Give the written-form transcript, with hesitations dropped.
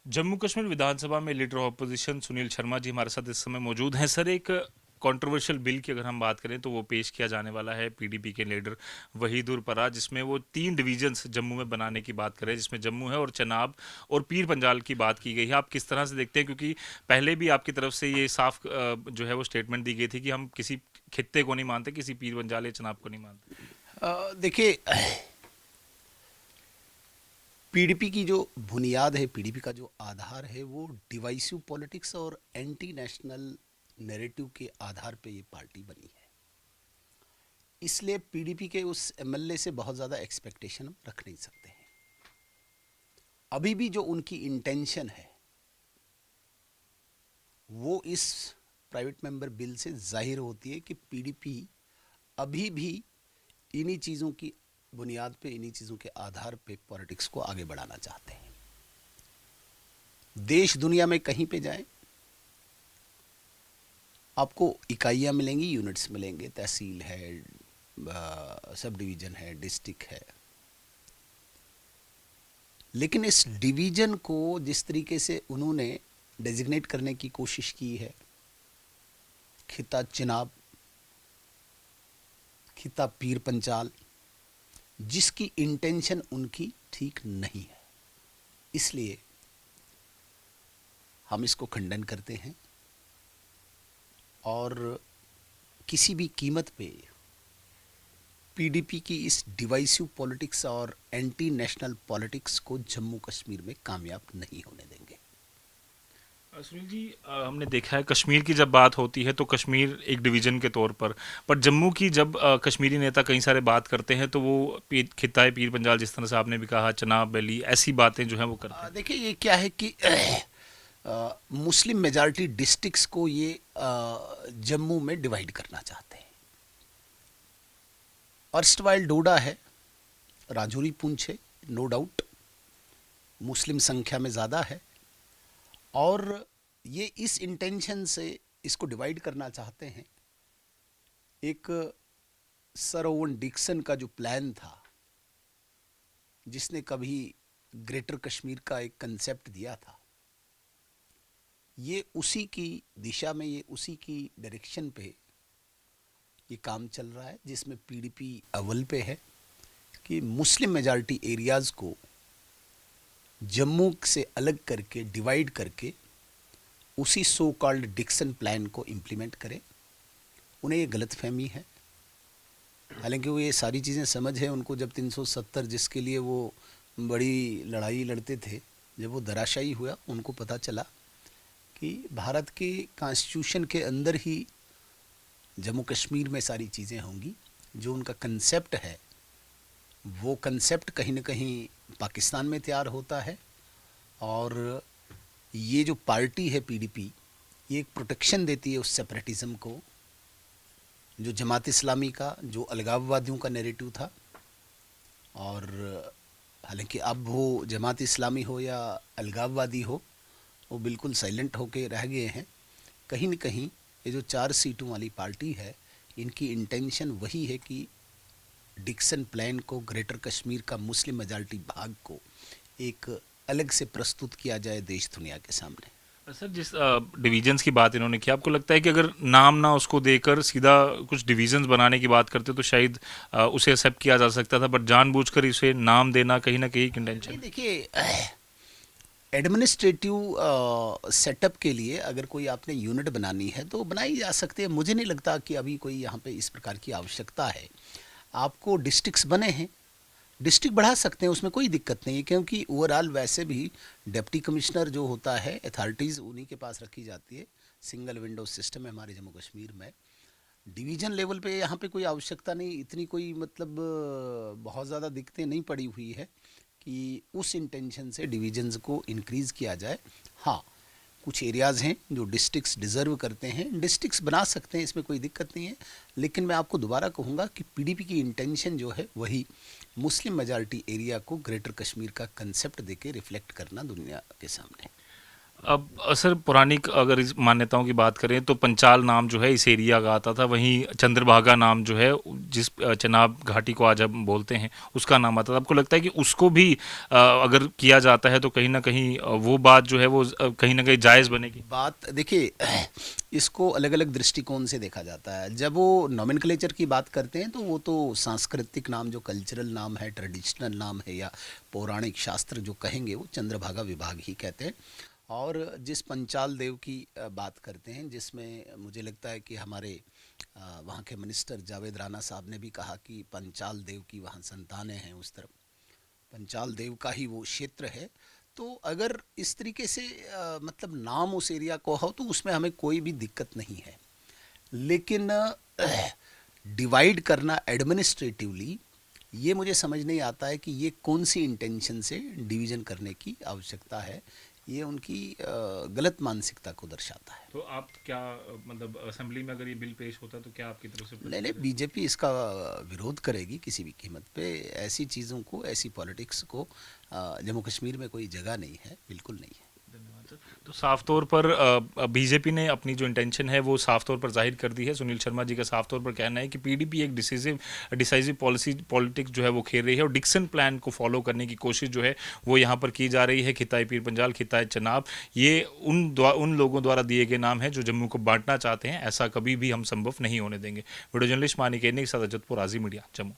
जम्मू कश्मीर विधानसभा में leader of opposition Sunil Sharma ji हमारे साथ इस समय मौजूद हैं। सर, एक कंट्रोवर्शियल बिल की अगर हम बात करें तो वो पेश किया जाने वाला है पीडीपी के लीडर वहीदुर परा, जिसमें वो 3 डिवीजन्स जम्मू में बनाने की बात करें, जिसमें जम्मू है और चनाब और पीर पंजाल की बात की गई है। आप किस तरह से देखते हैं, क्योंकि पहले भी आपकी तरफ से ये साफ जो है वो स्टेटमेंट दी गई थी कि हम किसी खित्ते को नहीं मानते, किसी पीर पंजाल या चनाब को नहीं मानते। देखिए, पीडीपी की जो बुनियाद है, पीडीपी का जो आधार है, वो डिवाइसिव पॉलिटिक्स और एंटी नेशनल नैरेटिव के आधार पे ये पार्टी बनी है। इसलिए पीडीपी के उस एमएलए से बहुत ज़्यादा एक्सपेक्टेशन हम रख नहीं सकते हैं। अभी भी जो उनकी इंटेंशन है वो इस प्राइवेट मेंबर बिल से जाहिर होती है कि पीडीपी अभी भी इन्हीं चीज़ों की बुनियाद पे, इन्हीं चीज़ों के आधार पे पॉलिटिक्स को आगे बढ़ाना चाहते हैं। देश दुनिया में कहीं पे जाएं, आपको इकाइयाँ मिलेंगी, यूनिट्स मिलेंगे, तहसील है, सब डिवीज़न है, डिस्ट्रिक्ट है। लेकिन इस डिवीज़न को जिस तरीके से उन्होंने डेजिग्नेट करने की कोशिश की है, खिता चिनाब, खिता पीर पंचाल, जिसकी इंटेंशन उनकी ठीक नहीं है, इसलिए हम इसको खंडन करते हैं और किसी भी कीमत पे पीडीपी की इस डिवाइसिव पॉलिटिक्स और एंटी नेशनल पॉलिटिक्स को जम्मू कश्मीर में कामयाब नहीं होने देंगे। सुनील जी, हमने देखा है कश्मीर की जब बात होती है तो कश्मीर एक डिवीजन के तौर पर जम्मू की जब कश्मीरी नेता कई सारे बात करते हैं तो वो खिताए पीर पंजाल, जिस तरह से आपने भी कहा, चनाब वैली, ऐसी बातें जो हैं वो करते हैं। देखिए, ये क्या है कि मुस्लिम मेजॉरिटी डिस्ट्रिक्ट्स को ये जम्मू में डिवाइड करना चाहते हैं। अर्स्टवाइल डोडा है, राजौरी पुंछ है, नो डाउट मुस्लिम संख्या में ज़्यादा है, और ये इस इंटेंशन से इसको डिवाइड करना चाहते हैं। एक सर ओवन डिक्सन का जो प्लान था, जिसने कभी ग्रेटर कश्मीर का एक कंसेप्ट दिया था, ये उसी की दिशा में, ये उसी की डायरेक्शन पे ये काम चल रहा है, जिसमें पीडीपी अव्वल पे है कि मुस्लिम मेजॉरिटी एरियाज़ को जम्मू से अलग करके, डिवाइड करके, उसी सो कॉल्ड डिक्सन प्लान को इम्प्लीमेंट करें। उन्हें ये गलतफहमी है, हालांकि वो ये सारी चीज़ें समझ है उनको। जब 370 जिसके लिए वो बड़ी लड़ाई लड़ते थे, जब वो धराशायी हुआ, उनको पता चला कि भारत के कॉन्स्टिट्यूशन के अंदर ही जम्मू कश्मीर में सारी चीज़ें होंगी। जो उनका कंसेप्ट है, वो कंसेप्ट कहीं ना कहीं पाकिस्तान में तैयार होता है, और ये जो पार्टी है पीडीपी, ये एक प्रोटेक्शन देती है उस सेपरेटिज़म को, जो जमात इस्लामी का, जो अलगाववादियों का नैरेटिव था। और हालांकि अब वो जमात इस्लामी हो या अलगाववादी हो, वो बिल्कुल साइलेंट होके रह गए हैं। कहीं न कहीं ये जो 4 सीटों वाली पार्टी है, इनकी इंटेंशन वही है कि डिक्सन प्लान को, ग्रेटर कश्मीर का मुस्लिम मेजॉरिटी भाग को एक अलग से प्रस्तुत किया जाए देश दुनिया के सामने। सर, जिस डिवीजन्स की बात इन्होंने की, आपको लगता है कि अगर नाम ना उसको देकर सीधा कुछ डिवीजन्स बनाने की बात करते तो शायद उसे एक्सेप्ट किया जा सकता था, बट जानबूझकर इसे नाम देना कहीं ना कहीं नहीं, इंटेंशन। देखिए, एडमिनिस्ट्रेटिव सेटअप के लिए अगर कोई आपने यूनिट बनानी है तो बनाई जा सकती है। मुझे नहीं लगता कि अभी कोई यहाँ पे इस प्रकार की आवश्यकता है। आपको डिस्ट्रिक्ट्स बने हैं, डिस्ट्रिक्ट बढ़ा सकते हैं, उसमें कोई दिक्कत नहीं है, क्योंकि ओवरऑल वैसे भी डिप्टी कमिश्नर जो होता है, अथॉरिटीज़ उन्हीं के पास रखी जाती है। सिंगल विंडो सिस्टम है हमारे जम्मू कश्मीर में। डिवीज़न लेवल पे यहाँ पे कोई आवश्यकता नहीं, इतनी कोई मतलब बहुत ज़्यादा दिक्कतें नहीं पड़ी हुई है कि उस इंटेंशन से डिवीजन्स को इंक्रीज़ किया जाए। हाँ, कुछ एरियाज़ हैं जो डिस्ट्रिक्ट्स डिज़र्व करते हैं, डिस्ट्रिक्ट्स बना सकते हैं, इसमें कोई दिक्कत नहीं है। लेकिन मैं आपको दोबारा कहूँगा कि पीडीपी की इंटेंशन जो है वही मुस्लिम मेजॉरिटी एरिया को ग्रेटर कश्मीर का कंसेप्ट देके रिफ्लेक्ट करना दुनिया के सामने। अब सर पौराणिक अगर इस मान्यताओं की बात करें तो पंचाल नाम जो है इस एरिया का आता था, वहीं चंद्रभागा नाम जो है जिस चनाब घाटी को आज हम बोलते हैं उसका नाम आता था। आपको लगता है कि उसको भी अगर किया जाता है तो कहीं ना कहीं वो बात जो है वो कहीं ना कहीं जायज़ बनेगी? बात देखिए, इसको अलग अलग दृष्टिकोण से देखा जाता है। जब वो नॉमेनक्लेचर की बात करते हैं तो वो तो सांस्कृतिक नाम, जो कल्चरल नाम है, ट्रेडिशनल नाम है, या पौराणिक शास्त्र जो कहेंगे वो चंद्रभागा विभाग ही कहते हैं। और जिस पंचाल देव की बात करते हैं, जिसमें मुझे लगता है कि हमारे वहाँ के मिनिस्टर जावेद राणा साहब ने भी कहा कि पंचाल देव की वहाँ संतानें हैं, उस तरफ पंचाल देव का ही वो क्षेत्र है। तो अगर इस तरीके से मतलब नाम उस एरिया को हो तो उसमें हमें कोई भी दिक्कत नहीं है। लेकिन डिवाइड करना एडमिनिस्ट्रेटिवली, ये मुझे समझ नहीं आता है कि ये कौन सी इंटेंशन से डिवीज़न करने की आवश्यकता है। ये उनकी गलत मानसिकता को दर्शाता है। तो आप क्या मतलब असेंबली में अगर ये बिल पेश होता तो क्या आपकी तरफ से नहीं नहीं, बीजेपी इसका विरोध करेगी किसी भी कीमत पे। ऐसी चीज़ों को, ऐसी पॉलिटिक्स को जम्मू कश्मीर में कोई जगह नहीं है, बिल्कुल नहीं है। धन्यवाद सर। तो साफ तौर पर बीजेपी ने अपनी जो इंटेंशन है वो साफ तौर पर जाहिर कर दी है। सुनील शर्मा जी का साफ तौर पर कहना है कि पीडीपी एक डिसाइसिव पॉलिटिक्स जो है वो खेल रही है और डिक्सन प्लान को फॉलो करने की कोशिश जो है वो यहाँ पर की जा रही है। खिताई पीर पंजाल, खिताई चनाब, ये उन लोगों द्वारा दिए गए नाम हैं जो जम्मू को बांटना चाहते हैं। ऐसा कभी भी हम संभव नहीं होने देंगे। वीडियो जर्नलिस्ट मानिक के साथ अजत पुराजी, मीडिया, जम्मू।